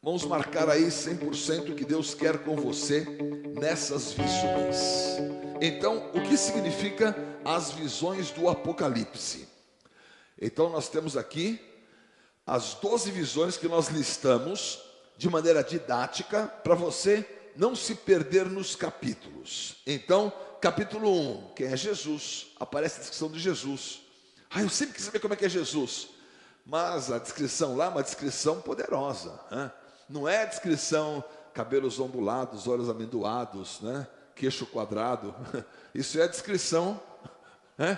Vamos marcar aí 100% o que Deus quer com você nessas visões. Então, o que significa as visões do Apocalipse? Então, nós temos aqui as 12 visões que nós listamos de maneira didática para você não se perder nos capítulos. Então, capítulo 1, quem é Jesus? Aparece a descrição de Jesus. Eu sempre quis saber como é que é Jesus. Mas a descrição lá é uma descrição poderosa, né? Não é a descrição cabelos ondulados, olhos amendoados, né? Queixo quadrado. Isso é a descrição, né?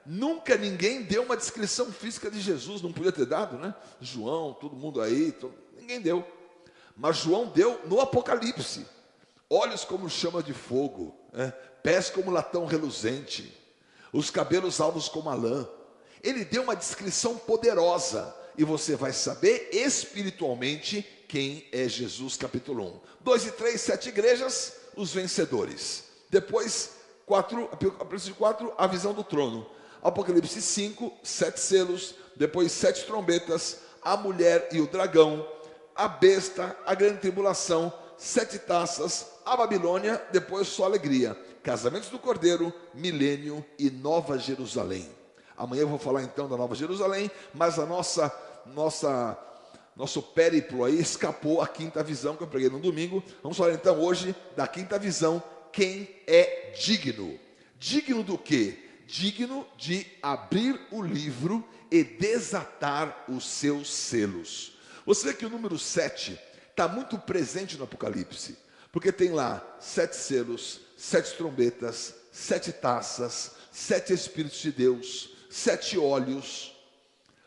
Nunca ninguém deu uma descrição física de Jesus, não podia ter dado, né? João, todo mundo aí, ninguém deu. Mas João deu no Apocalipse. Olhos como chama de fogo, né? Pés como latão reluzente, os cabelos alvos como a lã. Ele deu uma descrição poderosa e você vai saber espiritualmente quem é Jesus, capítulo 1. 2 e 3, 7 igrejas, os vencedores. Depois, Apocalipse 4, a visão do trono. Apocalipse 5, 7 selos. Depois, 7 trombetas, a mulher e o dragão, a besta, a grande tribulação, 7 taças, a Babilônia, depois só alegria. Casamentos do Cordeiro, milênio e Nova Jerusalém. Amanhã eu vou falar então da Nova Jerusalém, mas a nosso périplo aí escapou a quinta visão que eu preguei no domingo. Vamos falar então hoje da quinta visão, quem é digno. Digno do quê? Digno de abrir o livro e desatar os seus selos. Você vê que o número 7 está muito presente no Apocalipse, porque tem lá 7 selos, 7 trombetas, 7 taças, 7 Espíritos de Deus, 7 olhos.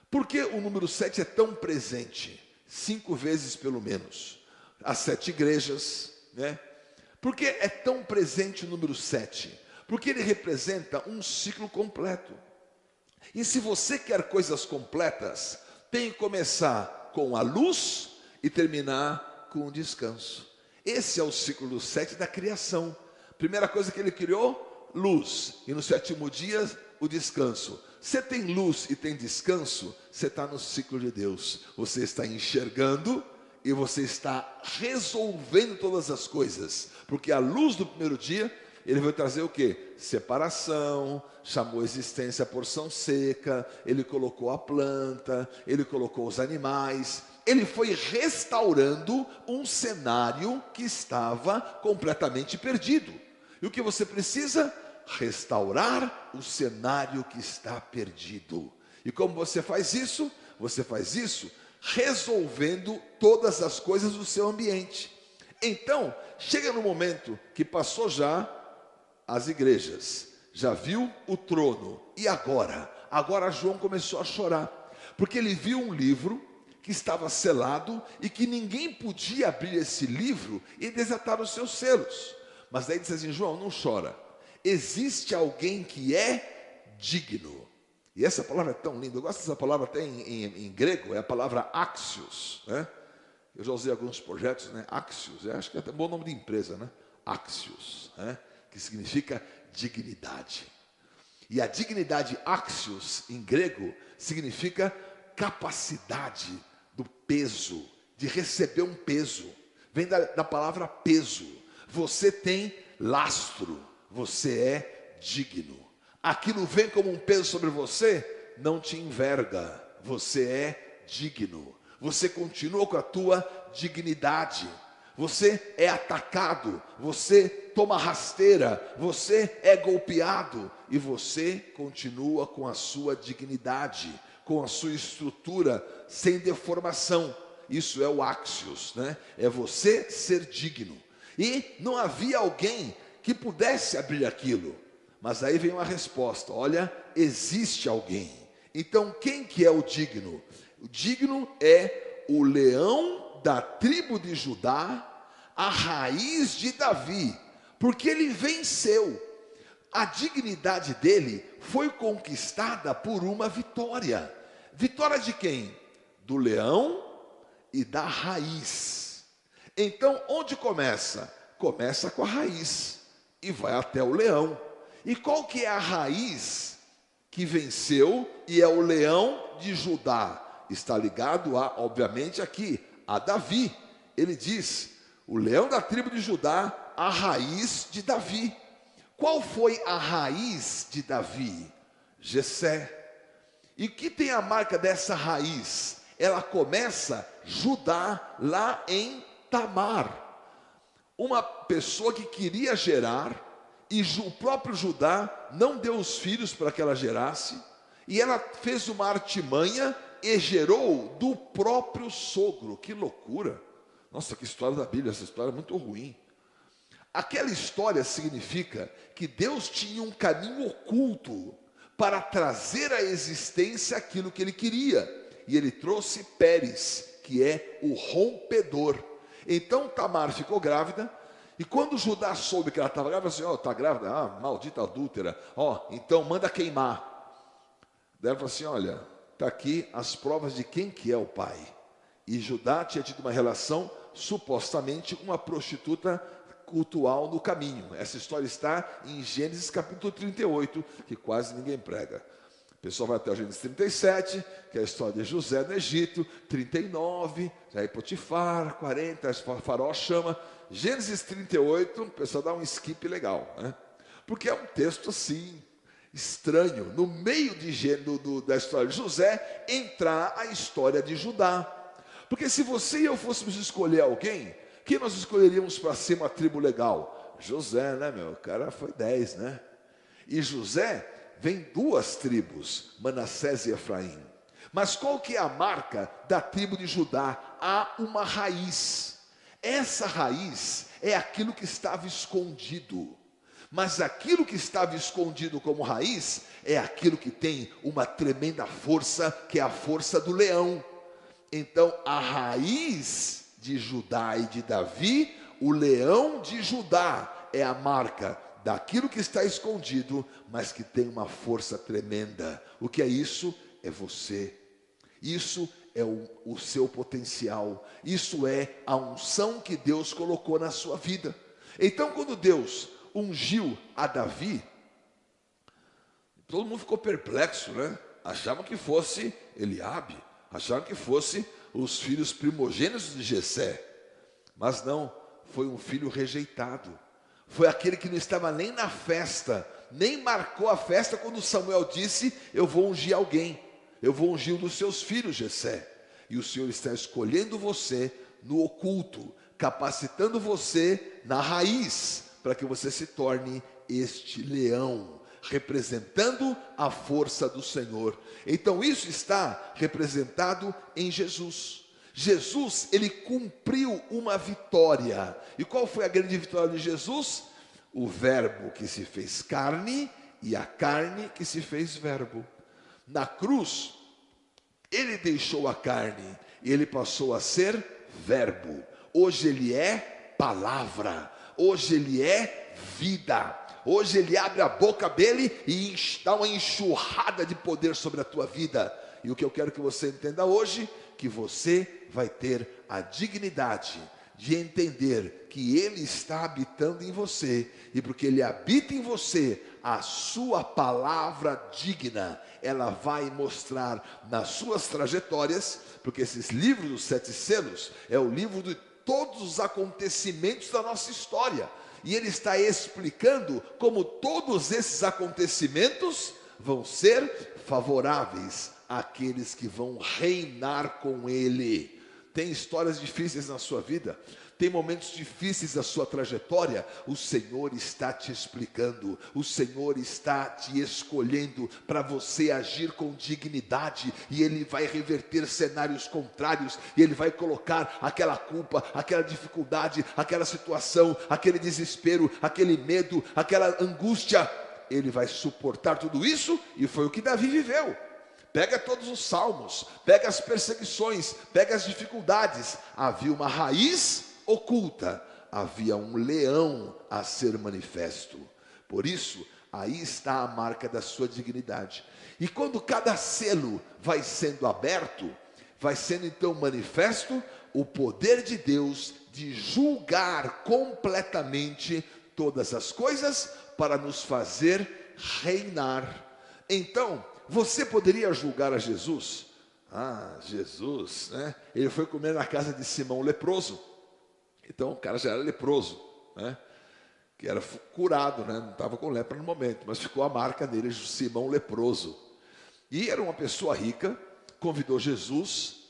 Por que o número 7 é tão presente? 5 vezes pelo menos. As 7 igrejas, né? Por que é tão presente o número 7? Porque ele representa um ciclo completo. E se você quer coisas completas, tem que começar com a luz e terminar com o descanso. Esse é o ciclo do 7 da criação. Primeira coisa que ele criou, luz. E no 7º dia, o descanso. Você tem luz e tem descanso, você está no ciclo de Deus. Você está enxergando e você está resolvendo todas as coisas. Porque a luz do primeiro dia, ele vai trazer o quê? Separação, chamou a existência a porção seca, ele colocou a planta, ele colocou os animais. Ele foi restaurando um cenário que estava completamente perdido. E o que você precisa? Restaurar o cenário que está perdido. E como você faz isso? Você faz isso resolvendo todas as coisas do seu ambiente. Então, chega no momento que passou já as igrejas, já viu o trono, e agora? Agora João começou a chorar, porque ele viu um livro que estava selado e que ninguém podia abrir esse livro e desatar os seus selos. Mas daí disse assim: João, não chora. Existe alguém que é digno. E essa palavra é tão linda. Eu gosto dessa palavra até em grego. É a palavra axios, né? Eu já usei alguns projetos, né? Axios, acho que é até um bom nome de empresa, né? Axios, né? Que significa dignidade. E a dignidade axios em grego significa capacidade do peso, de receber um peso. Vem da palavra peso. Você tem lastro. Você é digno. Aquilo vem como um peso sobre você, não te enverga. Você é digno. Você continua com a tua dignidade. Você é atacado, você toma rasteira, você é golpeado e você continua com a sua dignidade, com a sua estrutura sem deformação. Isso é o axios, né? É você ser digno. E não havia alguém que pudesse abrir aquilo. Mas aí vem uma resposta: olha, existe alguém. Então quem que é o digno? O digno é o leão da tribo de Judá, a raiz de Davi, porque ele venceu. A dignidade dele foi conquistada por uma vitória. Vitória de quem? Do leão e da raiz. Então onde começa? Começa com a raiz e vai até o leão. E qual que é a raiz que venceu e é o leão de Judá? Está ligado a, obviamente aqui, a Davi. ele diz: o leão da tribo de Judá, a raiz de Davi. Qual foi a raiz de Davi? Jessé. E o que tem a marca dessa raiz? Ela começa Judá, lá em Tamar. Uma pessoa que queria gerar, e o próprio Judá não deu os filhos para que ela gerasse, e ela fez uma artimanha e gerou do próprio sogro. Que loucura! Nossa, que história da Bíblia, essa história é muito ruim. Aquela história significa que Deus tinha um caminho oculto para trazer à existência aquilo que ele queria. E ele trouxe Pérez, que é o rompedor. Então Tamar ficou grávida, e quando Judá soube que ela estava grávida, assim: ó, está grávida? Ah, maldita adúltera. Ó, então manda queimar. Daí ela falou assim: olha, está aqui as provas de quem que é o pai. E Judá tinha tido uma relação, supostamente, com uma prostituta cultual no caminho. Essa história está em Gênesis capítulo 38, que quase ninguém prega. O pessoal vai até o Gênesis 37, que é a história de José no Egito, 39, aí Potifar, 40, Faraó chama. Gênesis 38, o pessoal dá um skip legal, né? Porque é um texto assim, estranho. No meio da história de José, entrar a história de Judá. Porque se você e eu fôssemos escolher alguém, quem nós escolheríamos para ser uma tribo legal? José, né, meu? O cara foi 10, né? E José vem duas tribos, Manassés e Efraim. Mas qual que é a marca da tribo de Judá? Há uma raiz. Essa raiz é aquilo que estava escondido. Mas aquilo que estava escondido como raiz é aquilo que tem uma tremenda força, que é a força do leão. Então, a raiz de Judá e de Davi, o leão de Judá, é a marca daquilo que está escondido, mas que tem uma força tremenda. O que é isso? É você. Isso é o seu potencial. Isso é a unção que Deus colocou na sua vida. Então, quando Deus ungiu a Davi, todo mundo ficou perplexo, né? Achavam que fosse Eliabe, acharam que fosse os filhos primogênitos de Jessé, mas não, foi um filho rejeitado. Foi aquele que não estava nem na festa, nem marcou a festa quando Samuel disse: eu vou ungir alguém, eu vou ungir um dos seus filhos, Jessé. E o Senhor está escolhendo você no oculto, capacitando você na raiz, para que você se torne este leão, representando a força do Senhor. Então isso está representado em Jesus. Jesus, ele cumpriu uma vitória. E qual foi a grande vitória de Jesus? O verbo que se fez carne e a carne que se fez verbo. Na cruz, ele deixou a carne e ele passou a ser verbo. Hoje ele é palavra. Hoje ele é vida. Hoje ele abre a boca dele e dá uma enxurrada de poder sobre a tua vida. E o que eu quero que você entenda hoje, que você vai ter a dignidade de entender que ele está habitando em você, e porque ele habita em você, a sua palavra digna, ela vai mostrar nas suas trajetórias, porque esses livros dos 7 selos é o livro de todos os acontecimentos da nossa história, e ele está explicando como todos esses acontecimentos vão ser favoráveis àqueles que vão reinar com ele. Tem histórias difíceis na sua vida, tem momentos difíceis da sua trajetória, o Senhor está te explicando, o Senhor está te escolhendo para você agir com dignidade, e Ele vai reverter cenários contrários, e Ele vai colocar aquela culpa, aquela dificuldade, aquela situação, aquele desespero, aquele medo, aquela angústia, Ele vai suportar tudo isso, e foi o que Davi viveu. Pega todos os salmos, pega as perseguições, pega as dificuldades. Havia uma raiz oculta, havia um leão a ser manifesto. Por isso, aí está a marca da sua dignidade. E quando cada selo vai sendo aberto, vai sendo então manifesto o poder de Deus de julgar completamente todas as coisas para nos fazer reinar. Então, você poderia julgar a Jesus? Ah, Jesus, né? Ele foi comer na casa de Simão o leproso. Então o cara já era leproso, né? Que era curado, né? Não estava com lepra no momento, mas ficou a marca nele, Simão leproso. E era uma pessoa rica, convidou Jesus,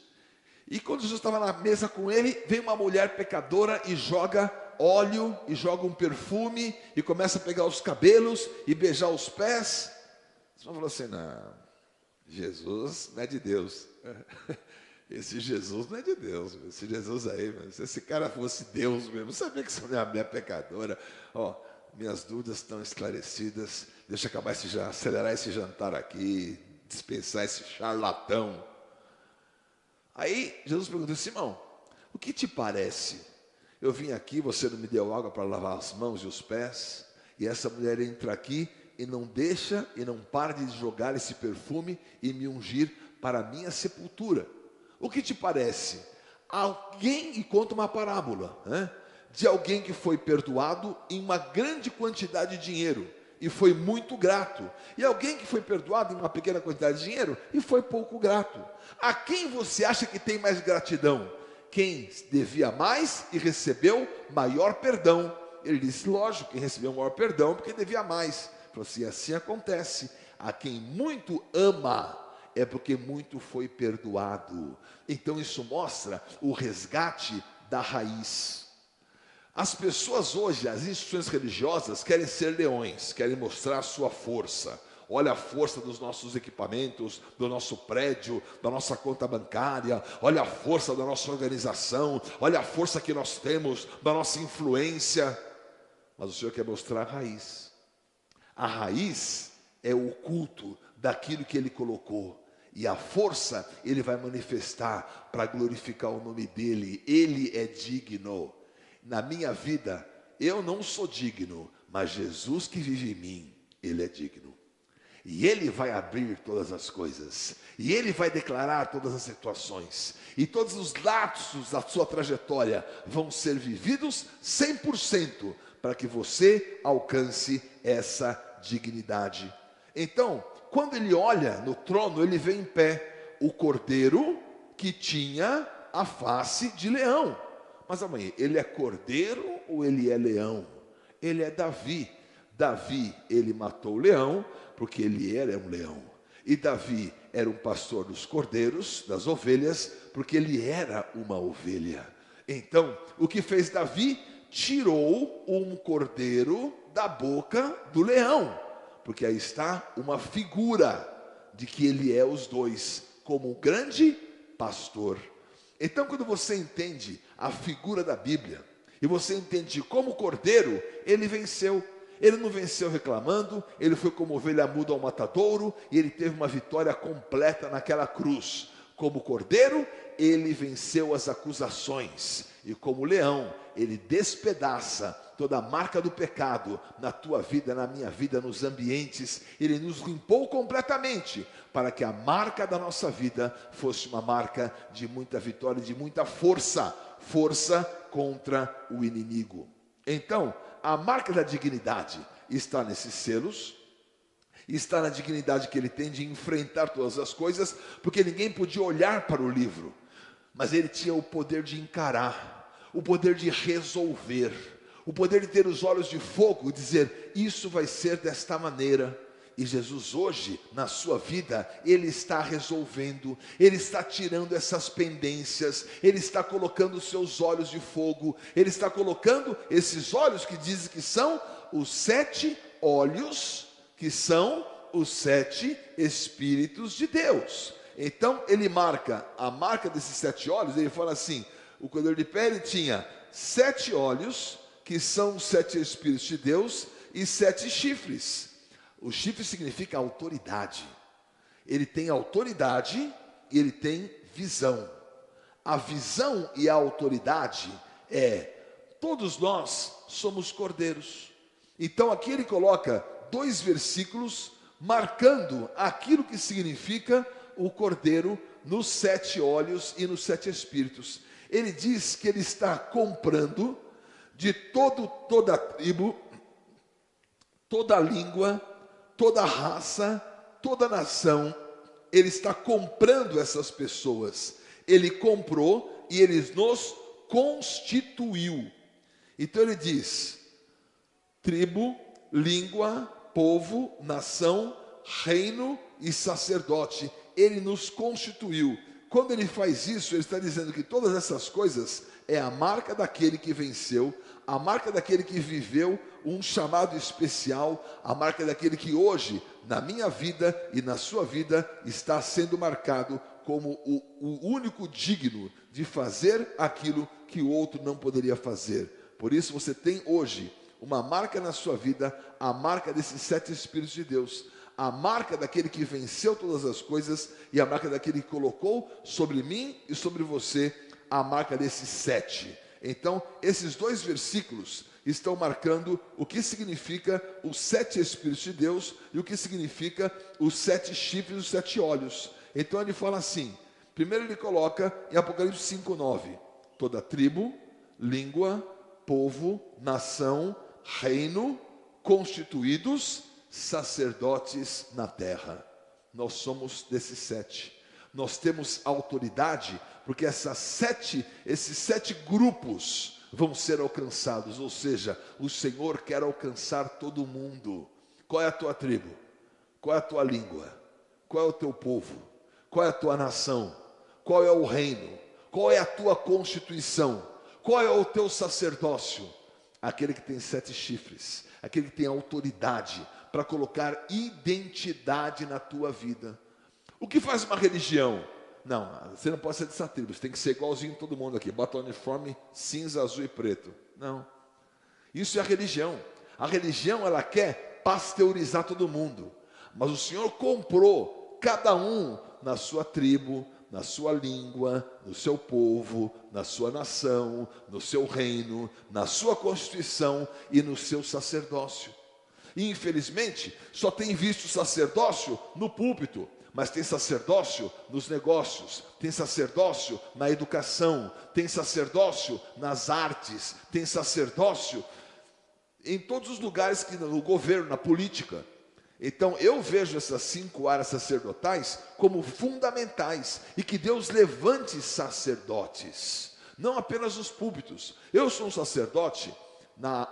e quando Jesus estava na mesa com ele, vem uma mulher pecadora e joga óleo, e joga um perfume, e começa a pegar os cabelos, e beijar os pés. Você falou assim, não, Jesus não é de Deus. Esse Jesus não é de Deus, esse Jesus aí, se esse cara fosse Deus mesmo, sabia que essa mulher é pecadora. Ó, minhas dúvidas estão esclarecidas, deixa eu acabar acelerar esse jantar aqui, dispensar esse charlatão. Aí Jesus perguntou, Simão, o que te parece? Eu vim aqui, você não me deu água para lavar as mãos e os pés, e essa mulher entra aqui e não deixa e não para de jogar esse perfume e me ungir para a minha sepultura. O que te parece? Alguém, e conta uma parábola, né? De alguém que foi perdoado em uma grande quantidade de dinheiro e foi muito grato, e alguém que foi perdoado em uma pequena quantidade de dinheiro e foi pouco grato. A quem você acha que tem mais gratidão? Quem devia mais e recebeu maior perdão. Ele disse, lógico, quem recebeu maior perdão porque devia mais. Ele falou assim, assim acontece, a quem muito ama é porque muito foi perdoado. Então isso mostra o resgate da raiz. As pessoas hoje, as instituições religiosas querem ser leões, querem mostrar a sua força. Olha a força dos nossos equipamentos, do nosso prédio, da nossa conta bancária, olha a força da nossa organização, olha a força que nós temos, da nossa influência. Mas o Senhor quer mostrar a raiz. A raiz é o culto daquilo que Ele colocou. E a força Ele vai manifestar para glorificar o nome dEle. Ele é digno. Na minha vida, eu não sou digno, mas Jesus que vive em mim, Ele é digno. E Ele vai abrir todas as coisas. E Ele vai declarar todas as situações. E todos os lapsos da sua trajetória vão ser vividos 100% para que você alcance essa dignidade. Então, quando ele olha no trono, ele vê em pé o cordeiro que tinha a face de leão. Mas amanhã, ele é cordeiro ou ele é leão? Ele é Davi. Davi, ele matou o leão, porque ele era um leão. E Davi era um pastor dos cordeiros, das ovelhas, porque ele era uma ovelha. Então, o que fez Davi? Tirou um cordeiro da boca do leão. Porque aí está uma figura de que ele é os dois, como um grande pastor. Então, quando você entende a figura da Bíblia, e você entende como cordeiro, ele venceu. Ele não venceu reclamando, ele foi como ovelha muda ao matadouro, e ele teve uma vitória completa naquela cruz. Como cordeiro, ele venceu as acusações, e como leão, ele despedaça toda a marca do pecado na tua vida, na minha vida, nos ambientes. Ele nos limpou completamente, para que a marca da nossa vida fosse uma marca de muita vitória, de muita força, força contra o inimigo. Então, a marca da dignidade está nesses selos, está na dignidade que ele tem de enfrentar todas as coisas, porque ninguém podia olhar para o livro, mas ele tinha o poder de encarar, o poder de resolver, o poder de ter os olhos de fogo e dizer, isso vai ser desta maneira. E Jesus hoje, na sua vida, Ele está resolvendo, Ele está tirando essas pendências, Ele está colocando os seus olhos de fogo, Ele está colocando esses olhos que dizem que são os 7 olhos, que são os 7 Espíritos de Deus. Então Ele marca, a marca desses 7 olhos, Ele fala assim, o cordeiro de pé ele tinha 7 olhos, que são os 7 Espíritos de Deus, e 7 chifres. O chifre significa autoridade. Ele tem autoridade e ele tem visão. A visão e a autoridade todos nós somos cordeiros. Então aqui ele coloca 2 versículos marcando aquilo que significa o cordeiro nos 7 olhos e nos 7 espíritos. Ele diz que ele está comprando de toda a tribo, toda a língua, toda raça, toda nação. Ele está comprando essas pessoas. Ele comprou e ele nos constituiu. Então ele diz: tribo, língua, povo, nação, reino e sacerdote. Ele nos constituiu. Quando ele faz isso, ele está dizendo que todas essas coisas é a marca daquele que venceu, a marca daquele que viveu um chamado especial, a marca daquele que hoje, na minha vida e na sua vida, está sendo marcado como o único digno de fazer aquilo que o outro não poderia fazer. Por isso você tem hoje uma marca na sua vida, a marca desses 7 Espíritos de Deus, a marca daquele que venceu todas as coisas e a marca daquele que colocou sobre mim e sobre você a marca desses 7. Então, esses 2 versículos estão marcando o que significa os 7 Espíritos de Deus e o que significa os 7 chifres e os 7 olhos. Então ele fala assim, primeiro ele coloca em Apocalipse 5:9, toda tribo, língua, povo, nação, reino, constituídos, sacerdotes na terra. Nós somos desses 7. Nós temos autoridade, porque esses 7 grupos vão ser alcançados, ou seja, o Senhor quer alcançar todo mundo. Qual é a tua tribo? Qual é a tua língua? Qual é o teu povo? Qual é a tua nação? Qual é o reino? Qual é a tua constituição? Qual é o teu sacerdócio? Aquele que tem 7 chifres, aquele que tem autoridade para colocar identidade na tua vida. O que faz uma religião? Não, você não pode ser dessa tribo, você tem que ser igualzinho a todo mundo aqui, bota o uniforme cinza, azul e preto. Não, isso é a religião. A religião, ela quer pasteurizar todo mundo, mas o Senhor comprou cada um na sua tribo, na sua língua, no seu povo, na sua nação, no seu reino, na sua constituição e no seu sacerdócio. E infelizmente só tem visto sacerdócio no púlpito, mas tem sacerdócio nos negócios, tem sacerdócio na educação, tem sacerdócio nas artes, tem sacerdócio em todos os lugares, no governo, na política. Então eu vejo essas 5 áreas sacerdotais como fundamentais, e que Deus levante sacerdotes, não apenas nos púlpitos. Eu sou um sacerdote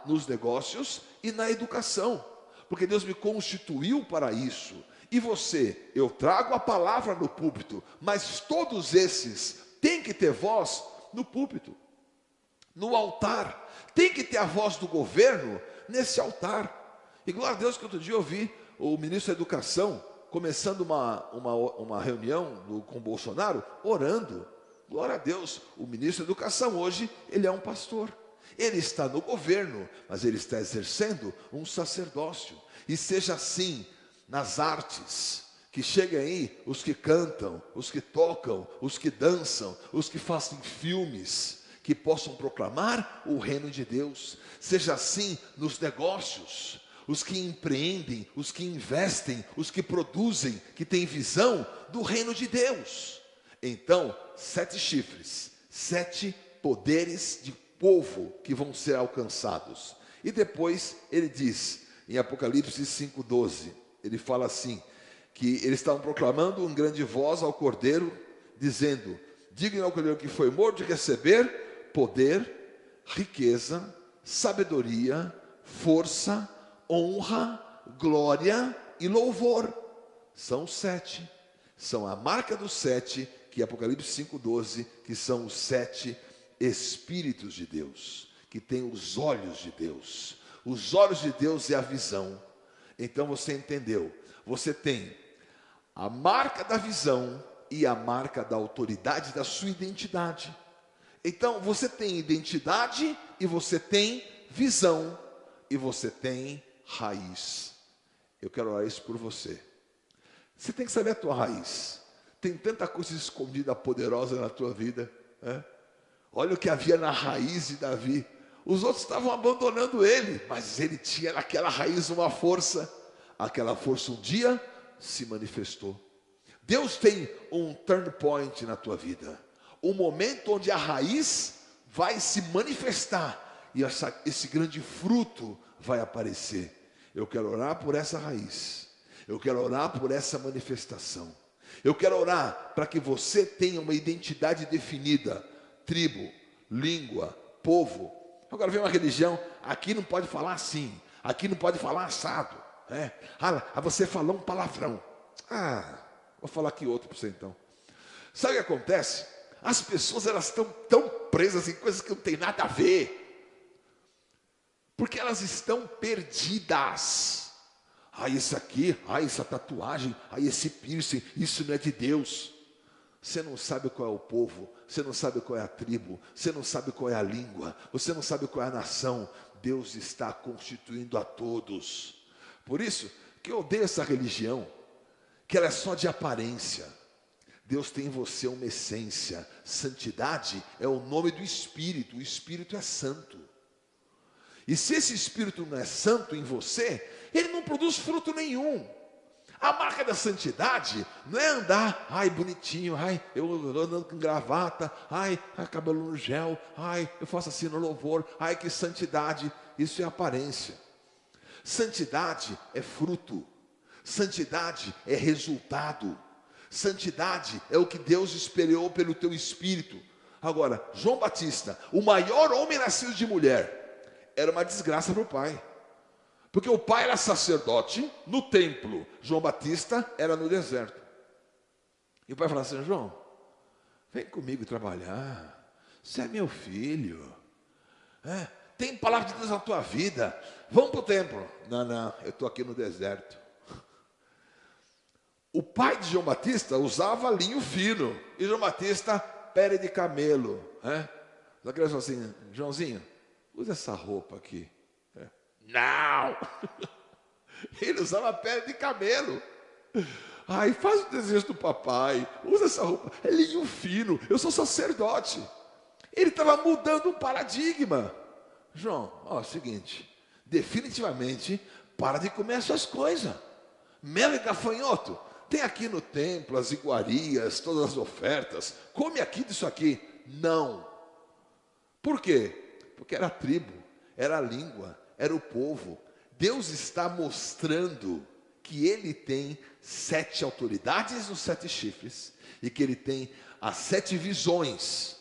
nos negócios e na educação, porque Deus me constituiu para isso. E você, eu trago a palavra no púlpito, mas todos esses têm que ter voz no púlpito, no altar. Tem que ter a voz do governo nesse altar. E glória a Deus que outro dia eu vi o ministro da Educação começando uma reunião com Bolsonaro, orando. Glória a Deus, o ministro da Educação hoje, ele é um pastor. Ele está no governo, mas ele está exercendo um sacerdócio. E seja assim nas artes, que cheguem aí os que cantam, os que tocam, os que dançam, os que fazem filmes, que possam proclamar o reino de Deus. Seja assim nos negócios, os que empreendem, os que investem, os que produzem, que têm visão do reino de Deus. Então, 7 chifres, 7 poderes de povo que vão ser alcançados. E depois ele diz, em Apocalipse 5:12, ele fala assim, que eles estavam proclamando em grande voz ao Cordeiro, dizendo, digno ao Cordeiro que foi morto de receber poder, riqueza, sabedoria, força, honra, glória e louvor. São 7, são a marca dos 7, que é Apocalipse 5:12, que são os 7 Espíritos de Deus, que tem os olhos de Deus. Os olhos de Deus é a visão. Então você entendeu, você tem a marca da visão e a marca da autoridade da sua identidade. Então você tem identidade e você tem visão e você tem raiz. Eu quero orar isso por você. Você tem que saber a tua raiz. Tem tanta coisa escondida, poderosa na tua vida, né? Olha o que havia na raiz de Davi. Os outros estavam abandonando ele, mas ele tinha naquela raiz uma força. Aquela força um dia se manifestou. Deus tem um turn point na tua vida, um momento onde a raiz vai se manifestar e esse grande fruto vai aparecer. Eu quero orar por essa raiz, eu quero orar por essa manifestação, eu quero orar para que você tenha uma identidade definida, tribo, língua, povo. Agora vem uma religião, aqui não pode falar assim, aqui não pode falar assado. Você falou um palavrão. Vou falar aqui outro para você então. Sabe o que acontece? As pessoas elas estão tão presas em coisas que não tem nada a ver. Porque elas estão perdidas. Isso aqui, essa tatuagem, esse piercing, isso não é de Deus. Você não sabe qual é o povo, você não sabe qual é a tribo, você não sabe qual é a língua, você não sabe qual é a nação. Deus está constituindo a todos. Por isso que eu odeio essa religião, que ela é só de aparência. Deus tem em você uma essência. Santidade é o nome do Espírito. O Espírito é santo. E se esse Espírito não é santo em você, ele não produz fruto nenhum. A marca da santidade não é andar, bonitinho, eu andando com gravata, cabelo no gel, eu faço assim no louvor, que santidade. Isso é aparência. Santidade é fruto. Santidade é resultado. Santidade é o que Deus espelhou pelo teu espírito. Agora, João Batista, o maior homem nascido de mulher, era uma desgraça para o pai. Porque o pai era sacerdote no templo, João Batista era no deserto. E o pai falava assim: João, vem comigo trabalhar, você é meu filho, tem palavra de Deus na tua vida, vamos para o templo. Não, eu estou aqui no deserto. O pai de João Batista usava linho fino, e João Batista, pele de camelo. Só que ele falou assim: Joãozinho, usa essa roupa aqui. Não! Ele usava pele de camelo. Faz o desejo do papai, usa essa roupa, é linho fino, eu sou sacerdote. Ele estava mudando um paradigma. João, seguinte, definitivamente, para de comer essas coisas. Mel e gafanhoto, tem aqui no templo as iguarias, todas as ofertas, come aqui disso aqui. Não. Por quê? Porque era a tribo, era a língua, era o povo. Deus está mostrando que Ele tem 7 autoridades nos 7 chifres, e que Ele tem as 7 visões.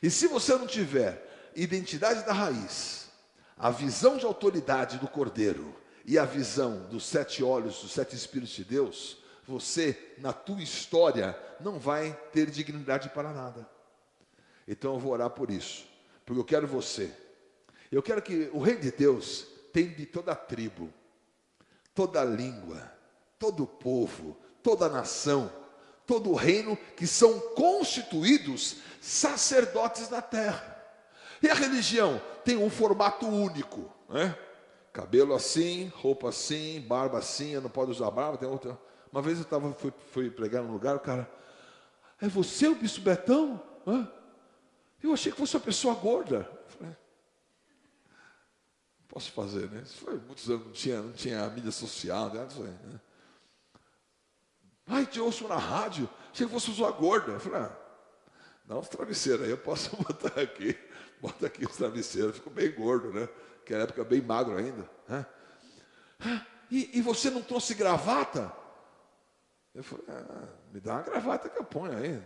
E se você não tiver identidade da raiz, a visão de autoridade do Cordeiro, e a visão dos 7 olhos, dos 7 Espíritos de Deus, você, na tua história, não vai ter dignidade para nada. Então eu vou orar por isso, porque eu quero você. Eu quero que o Reino de Deus tenha de toda a tribo, toda a língua, todo o povo, toda a nação, todo o reino, que são constituídos sacerdotes da terra. E a religião tem um formato único, cabelo assim, roupa assim, barba assim, não pode usar barba, tem outra. Uma vez eu fui pregar num lugar, o cara: é você o Bispo Betão? Eu achei que fosse uma pessoa gorda. Eu falei: não posso fazer, né? Isso foi muitos anos, não tinha mídia social, né? Te ouço na rádio, achei que fosse uma gorda. Eu falei: dá uns travesseiros aí, eu posso botar aqui. Bota aqui os travesseiros, fico bem gordo, né? Que na época bem magro ainda. E você não trouxe gravata? Eu falei: me dá uma gravata que eu ponho aí.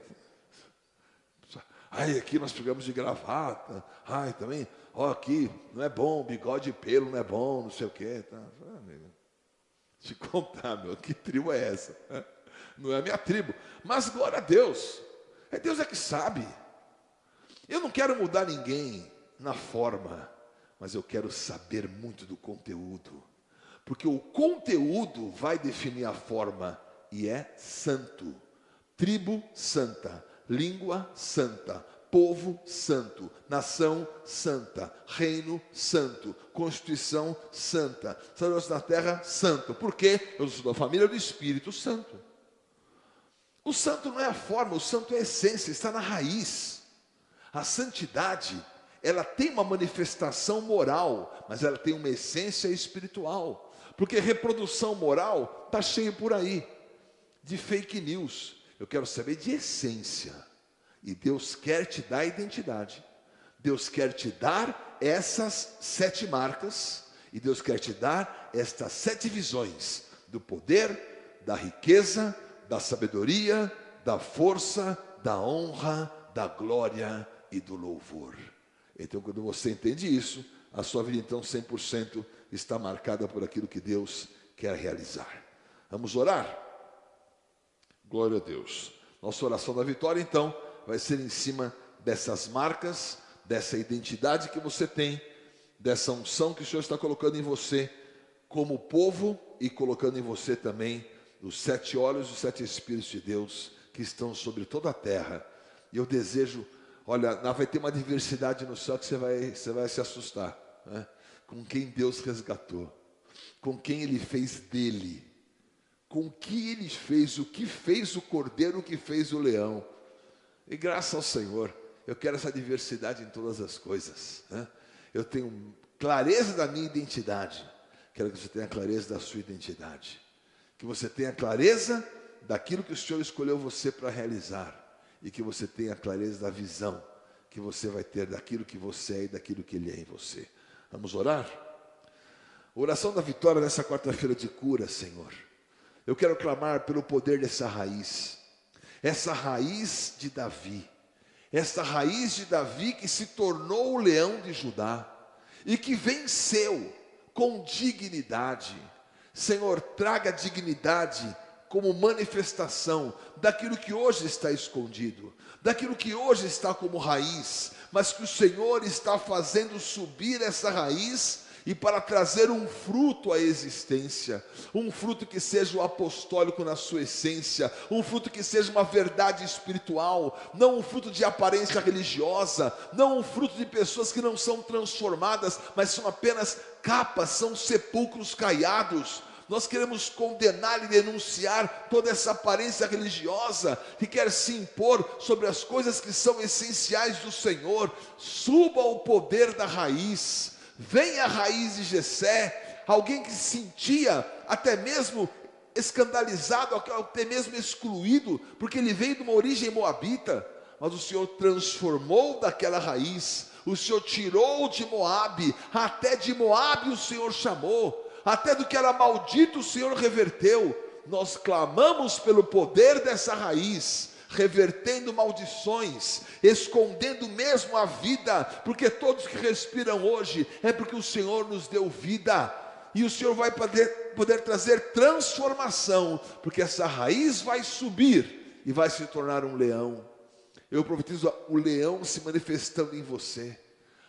Aqui nós pegamos de gravata. Também, aqui não é bom, bigode e pelo não é bom, não sei o quê. Tá? Eu falei: amigo, te contar, que tribo é essa? Não é a minha tribo. Mas glória a Deus. Deus é que sabe. Eu não quero mudar ninguém na forma, mas eu quero saber muito do conteúdo. Porque o conteúdo vai definir a forma. E é santo, tribo santa, língua santa, povo santo, nação santa, reino santo, constituição santa, sacerdote da terra santo. Por quê? Eu sou da família do Espírito Santo. O santo não é a forma, o santo é a essência, está na raiz. A santidade, ela tem uma manifestação moral, mas ela tem uma essência espiritual. Porque reprodução moral está cheio por aí de fake news. Eu quero saber de essência. E Deus quer te dar identidade. Deus quer te dar essas 7 marcas. E Deus quer te dar estas 7 visões do poder, da riqueza, da sabedoria, da força, da honra, da glória e do louvor. Então, quando você entende isso, a sua vida, então, 100% está marcada por aquilo que Deus quer realizar. Vamos orar? Glória a Deus. Nossa oração da vitória, então, vai ser em cima dessas marcas, dessa identidade que você tem, dessa unção que o Senhor está colocando em você, como povo, e colocando em você também os 7 olhos e os 7 Espíritos de Deus, que estão sobre toda a terra. E eu desejo, olha, vai ter uma diversidade no céu que você vai se assustar, né? Com quem Deus resgatou, com quem Ele fez dele, com que Ele fez, o que fez o cordeiro, o que fez o leão. E graças ao Senhor, eu quero essa diversidade em todas as coisas, né? Eu tenho clareza da minha identidade, quero que você tenha clareza da sua identidade, que você tenha clareza daquilo que o Senhor escolheu você para realizar, e que você tenha clareza da visão que você vai ter daquilo que você é e daquilo que Ele é em você. Vamos orar? Oração da vitória nessa quarta-feira de cura, Senhor. Eu quero clamar pelo poder dessa raiz, essa raiz de Davi, essa raiz de Davi que se tornou o leão de Judá e que venceu com dignidade. Senhor, traga dignidade como manifestação daquilo que hoje está escondido, daquilo que hoje está como raiz, mas que o Senhor está fazendo subir essa raiz e para trazer um fruto à existência, um fruto que seja o apostólico na sua essência, um fruto que seja uma verdade espiritual, não um fruto de aparência religiosa, não um fruto de pessoas que não são transformadas, mas são apenas capas, são sepulcros caiados. Nós queremos condenar e denunciar toda essa aparência religiosa que quer se impor sobre as coisas que são essenciais do Senhor. Suba o poder da raiz, venha a raiz de Jessé, alguém que se sentia até mesmo escandalizado, até mesmo excluído, porque ele veio de uma origem moabita, mas o Senhor transformou daquela raiz, o Senhor tirou de Moabe, até de Moabe o Senhor chamou, até do que era maldito o Senhor reverteu. Nós clamamos pelo poder dessa raiz, revertendo maldições, escondendo mesmo a vida, porque todos que respiram hoje é porque o Senhor nos deu vida, e o Senhor vai poder trazer transformação, porque essa raiz vai subir e vai se tornar um leão. Eu profetizo o leão se manifestando em você,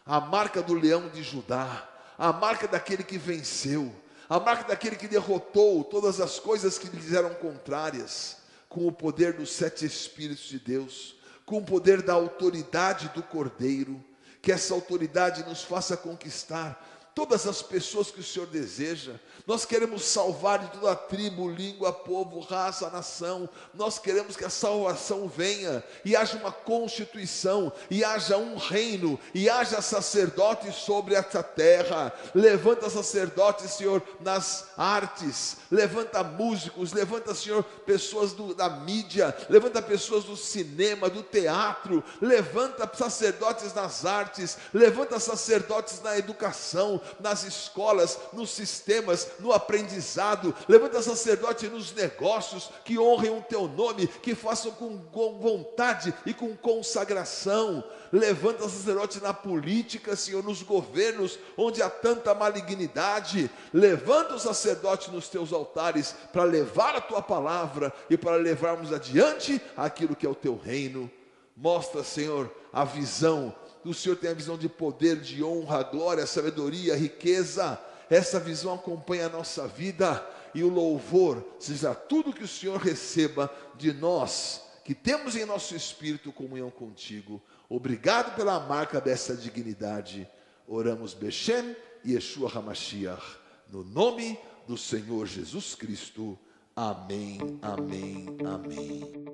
a marca do leão de Judá, a marca daquele que venceu, a marca daquele que derrotou todas as coisas que lhes eram contrárias, com o poder dos 7 Espíritos de Deus, com o poder da autoridade do Cordeiro, que essa autoridade nos faça conquistar todas as pessoas que o Senhor deseja. Nós queremos salvar de toda a tribo, língua, povo, raça, nação. Nós queremos que a salvação venha e haja uma constituição, e haja um reino, e haja sacerdotes sobre essa terra. Levanta sacerdotes, Senhor, nas artes, levanta músicos, levanta, Senhor, pessoas da mídia, levanta pessoas do cinema, do teatro, levanta sacerdotes nas artes, levanta sacerdotes na educação, nas escolas, nos sistemas, no aprendizado. Levanta sacerdote nos negócios, que honrem o teu nome, que façam com vontade e com consagração. Levanta sacerdote na política, Senhor, nos governos onde há tanta malignidade. Levanta o sacerdote nos teus altares para levar a tua palavra e para levarmos adiante aquilo que é o teu reino. Mostra, Senhor, a visão. O Senhor tem a visão de poder, de honra, glória, sabedoria, riqueza. Essa visão acompanha a nossa vida, e o louvor seja tudo que o Senhor receba de nós, que temos em nosso espírito comunhão contigo. Obrigado pela marca dessa dignidade. Oramos Beshem e Yeshua HaMashiach, no nome do Senhor Jesus Cristo. Amém, amém, amém.